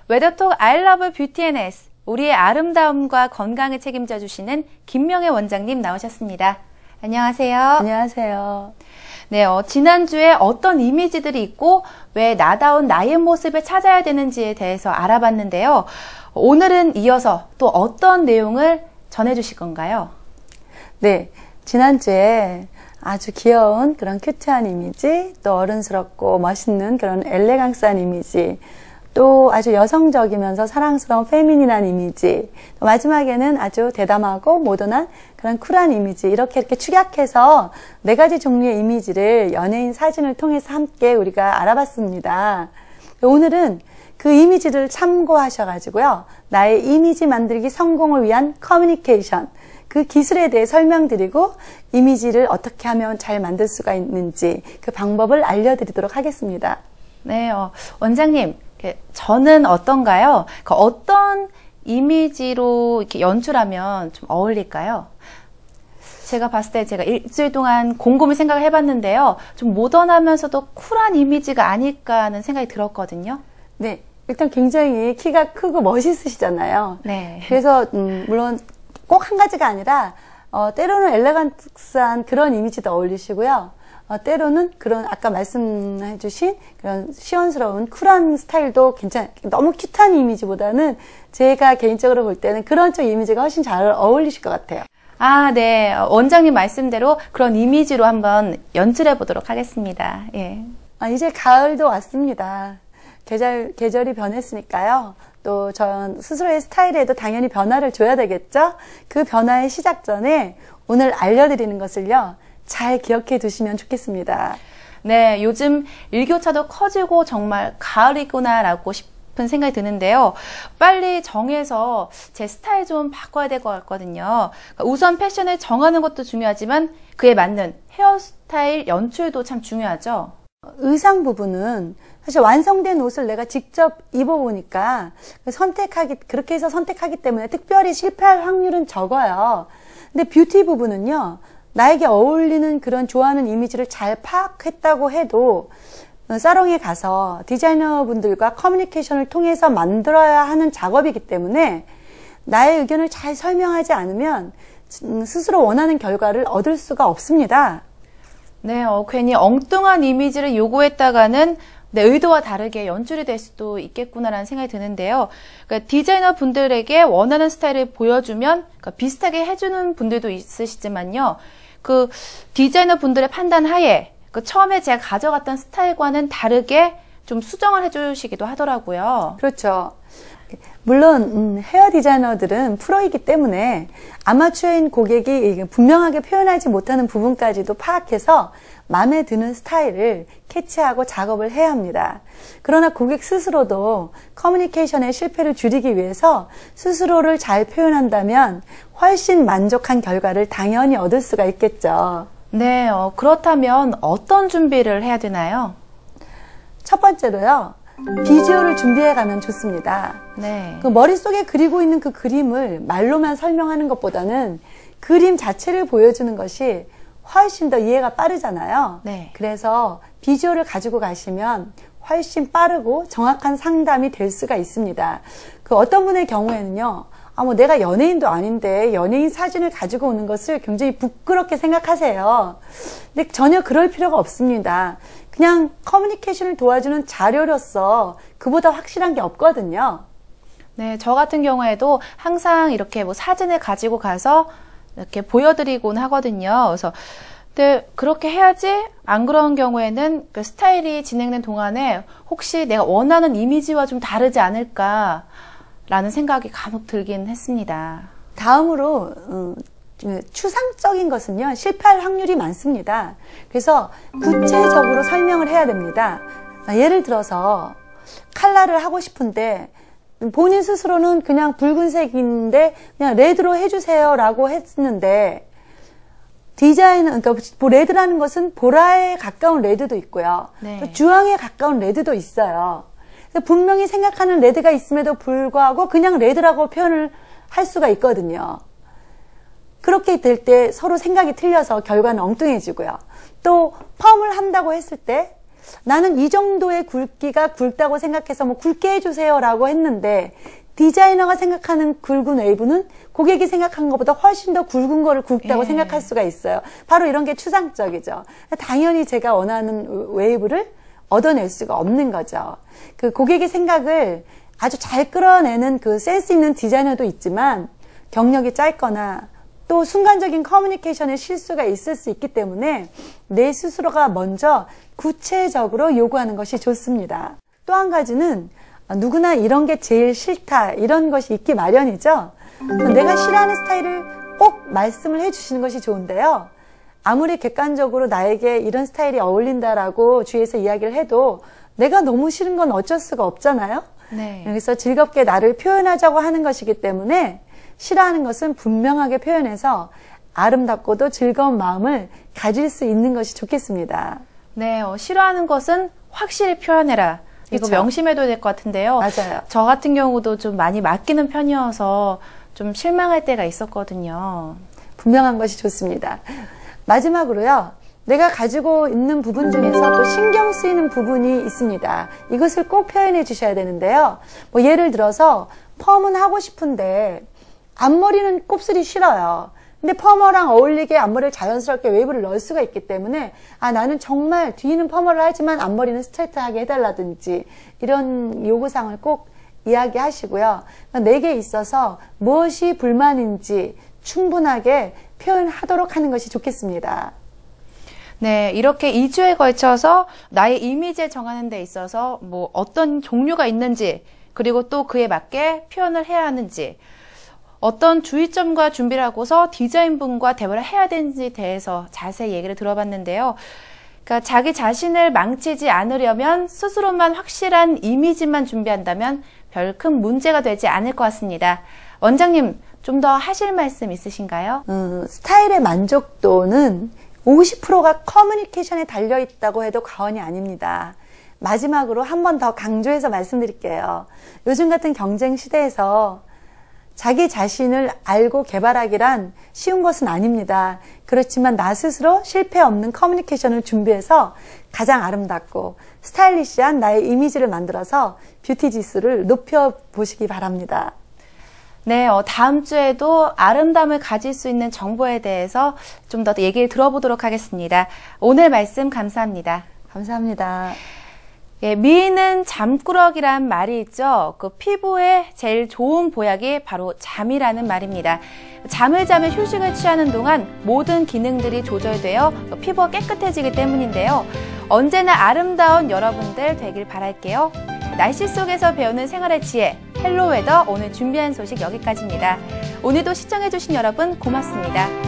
웨더톡 I love beauty and health, 우리의 아름다움과 건강을 책임져 주시는 김명애 원장님 나오셨습니다. 안녕하세요. 안녕하세요. 네, 지난주에 어떤 이미지들이 있고 왜 나다운 나의 모습을 찾아야 되는지에 대해서 알아봤는데요. 오늘은 이어서 또 어떤 내용을 전해주실 건가요? 네, 지난주에 아주 귀여운 그런 큐트한 이미지, 또 어른스럽고 멋있는 그런 엘레강스한 이미지, 또 아주 여성적이면서 사랑스러운 페미닌한 이미지, 또 마지막에는 아주 대담하고 모던한 그런 쿨한 이미지, 이렇게 축약해서 4가지 종류의 이미지를 연예인 사진을 통해서 함께 우리가 알아봤습니다. 오늘은 그 이미지를 참고하셔가지고요, 나의 이미지 만들기 성공을 위한 커뮤니케이션, 그 기술에 대해 설명드리고 이미지를 어떻게 하면 잘 만들 수가 있는지 그 방법을 알려드리도록 하겠습니다. 네, 원장님, 저는 어떤가요? 어떤 이미지로 이렇게 연출하면 좀 어울릴까요? 제가 봤을 때 제가 일주일 동안 곰곰이 생각을 해봤는데요. 좀 모던하면서도 쿨한 이미지가 아닐까 하는 생각이 들었거든요. 네, 일단 굉장히 키가 크고 멋있으시잖아요. 네. 그래서 물론 꼭 한 가지가 아니라 때로는 엘레강스한 그런 이미지도 어울리시고요. 때로는 그런 아까 말씀해 주신 그런 시원스러운 쿨한 스타일도 너무 큐트한 이미지보다는 제가 개인적으로 볼 때는 그런 쪽 이미지가 훨씬 잘 어울리실 것 같아요. 아, 네. 원장님 말씀대로 그런 이미지로 한번 연출해 보도록 하겠습니다. 예. 이제 가을도 왔습니다. 계절이 변했으니까요. 또 저 스스로의 스타일에도 당연히 변화를 줘야 되겠죠? 그 변화의 시작 전에 오늘 알려드리는 것을요, 잘 기억해 두시면 좋겠습니다. 네, 요즘 일교차도 커지고 정말 가을이구나라고 싶은 생각이 드는데요. 빨리 정해서 제 스타일 좀 바꿔야 될 것 같거든요. 우선 패션을 정하는 것도 중요하지만 그에 맞는 헤어스타일 연출도 참 중요하죠. 의상 부분은 사실 완성된 옷을 내가 직접 입어보니까 그렇게 해서 선택하기 때문에 특별히 실패할 확률은 적어요. 근데 뷰티 부분은요, 나에게 어울리는 그런 좋아하는 이미지를 잘 파악했다고 해도 사롱에 가서 디자이너분들과 커뮤니케이션을 통해서 만들어야 하는 작업이기 때문에 나의 의견을 잘 설명하지 않으면 스스로 원하는 결과를 얻을 수가 없습니다. 네, 괜히 엉뚱한 이미지를 요구했다가는 내 의도와 다르게 연출이 될 수도 있겠구나라는 생각이 드는데요. 그러니까 디자이너 분들에게 원하는 스타일을 보여주면 비슷하게 해주는 분들도 있으시지만요. 그 디자이너 분들의 판단 하에 처음에 제가 가져갔던 스타일과는 다르게 좀 수정을 해주시기도 하더라고요. 그렇죠. 물론 헤어 디자이너들은 프로이기 때문에 아마추어인 고객이 분명하게 표현하지 못하는 부분까지도 파악해서 마음에 드는 스타일을 캐치하고 작업을 해야 합니다. 그러나 고객 스스로도 커뮤니케이션의 실패를 줄이기 위해서 스스로를 잘 표현한다면 훨씬 만족한 결과를 당연히 얻을 수가 있겠죠. 네, 그렇다면 어떤 준비를 해야 되나요? 첫 번째로요, 비주얼을 준비해 가면 좋습니다. 네. 그 머릿속에 그리고 있는 그 그림을 말로만 설명하는 것보다는 그림 자체를 보여주는 것이 훨씬 더 이해가 빠르잖아요. 네. 그래서 비주얼을 가지고 가시면 훨씬 빠르고 정확한 상담이 될 수가 있습니다. 그 어떤 분의 경우에는요, 내가 연예인도 아닌데 연예인 사진을 가지고 오는 것을 굉장히 부끄럽게 생각하세요. 근데 전혀 그럴 필요가 없습니다. 그냥 커뮤니케이션을 도와주는 자료로서 그보다 확실한 게 없거든요. 네, 저 같은 경우에도 항상 이렇게 사진을 가지고 가서 이렇게 보여드리곤 하거든요. 그래서 근데 그렇게 해야지 안 그런 경우에는 그 스타일이 진행된 동안에 혹시 내가 원하는 이미지와 좀 다르지 않을까라는 생각이 간혹 들긴 했습니다. 다음으로 추상적인 것은요, 실패할 확률이 많습니다. 그래서 구체적으로 설명을 해야 됩니다. 예를 들어서 컬러를 하고 싶은데 본인 스스로는 그냥 붉은색인데 그냥 레드로 해주세요 라고 했는데 그러니까 레드라는 것은 보라에 가까운 레드도 있고요. 네. 또 주황에 가까운 레드도 있어요. 분명히 생각하는 레드가 있음에도 불구하고 그냥 레드라고 표현을 할 수가 있거든요. 그렇게 될 때 서로 생각이 틀려서 결과는 엉뚱해지고요. 또 펌을 한다고 했을 때 나는 이 정도의 굵기가 굵다고 생각해서 뭐 굵게 해주세요라고 했는데 디자이너가 생각하는 굵은 웨이브는 고객이 생각한 것보다 훨씬 더 굵은 거를 굵다고 생각할 수가 있어요. 바로 이런 게 추상적이죠. 당연히 제가 원하는 웨이브를 얻어낼 수가 없는 거죠. 그 고객의 생각을 아주 잘 끌어내는 그 센스 있는 디자이너도 있지만 경력이 짧거나 또 순간적인 커뮤니케이션에 실수가 있을 수 있기 때문에 내 스스로가 먼저 구체적으로 요구하는 것이 좋습니다. 또 한 가지는 누구나 이런 게 제일 싫다 이런 것이 있기 마련이죠. 내가 싫어하는 스타일을 꼭 말씀을 해주시는 것이 좋은데요. 아무리 객관적으로 나에게 이런 스타일이 어울린다라고 주위에서 이야기를 해도 내가 너무 싫은 건 어쩔 수가 없잖아요. 네. 그래서 즐겁게 나를 표현하자고 하는 것이기 때문에 싫어하는 것은 분명하게 표현해서 아름답고도 즐거운 마음을 가질 수 있는 것이 좋겠습니다. 네, 싫어하는 것은 확실히 표현해라. 이거 그쵸? 명심해둬야 될 것 같은데요. 맞아요. 저 같은 경우도 좀 많이 맡기는 편이어서 좀 실망할 때가 있었거든요. 분명한 것이 좋습니다. 마지막으로요. 내가 가지고 있는 부분 중에서 또 신경 쓰이는 부분이 있습니다. 이것을 꼭 표현해 주셔야 되는데요. 뭐 예를 들어서 펌은 하고 싶은데 앞머리는 곱슬이 싫어요. 근데 펌머랑 어울리게 앞머리를 자연스럽게 웨이브를 넣을 수가 있기 때문에 나는 정말 뒤는 펌머를 하지만 앞머리는 스트레이트하게 해달라든지 이런 요구사항을 꼭 이야기하시고요. 내게 있어서 무엇이 불만인지 충분하게 표현하도록 하는 것이 좋겠습니다. 네, 이렇게 2주에 걸쳐서 나의 이미지를 정하는 데 있어서 뭐 어떤 종류가 있는지, 그리고 또 그에 맞게 표현을 해야 하는지, 어떤 주의점과 준비를 하고서 디자인분과 대화를 해야 되는지에 대해서 자세히 얘기를 들어봤는데요. 그러니까 자기 자신을 망치지 않으려면 스스로만 확실한 이미지만 준비한다면 별 큰 문제가 되지 않을 것 같습니다. 원장님, 좀 더 하실 말씀 있으신가요? 스타일의 만족도는 50%가 커뮤니케이션에 달려있다고 해도 과언이 아닙니다. 마지막으로 한 번 더 강조해서 말씀드릴게요. 요즘 같은 경쟁 시대에서 자기 자신을 알고 개발하기란 쉬운 것은 아닙니다. 그렇지만 나 스스로 실패 없는 커뮤니케이션을 준비해서 가장 아름답고 스타일리시한 나의 이미지를 만들어서 뷰티 지수를 높여보시기 바랍니다. 네, 다음 주에도 아름다움을 가질 수 있는 정보에 대해서 좀 더 얘기를 들어보도록 하겠습니다. 오늘 말씀 감사합니다. 감사합니다. 예, 미인은 잠꾸러기란 말이 있죠. 그 피부에 제일 좋은 보약이 바로 잠이라는 말입니다. 잠을 자며 휴식을 취하는 동안 모든 기능들이 조절되어 피부가 깨끗해지기 때문인데요. 언제나 아름다운 여러분들 되길 바랄게요. 날씨 속에서 배우는 생활의 지혜, 헬로웨더 오늘 준비한 소식 여기까지입니다. 오늘도 시청해주신 여러분 고맙습니다.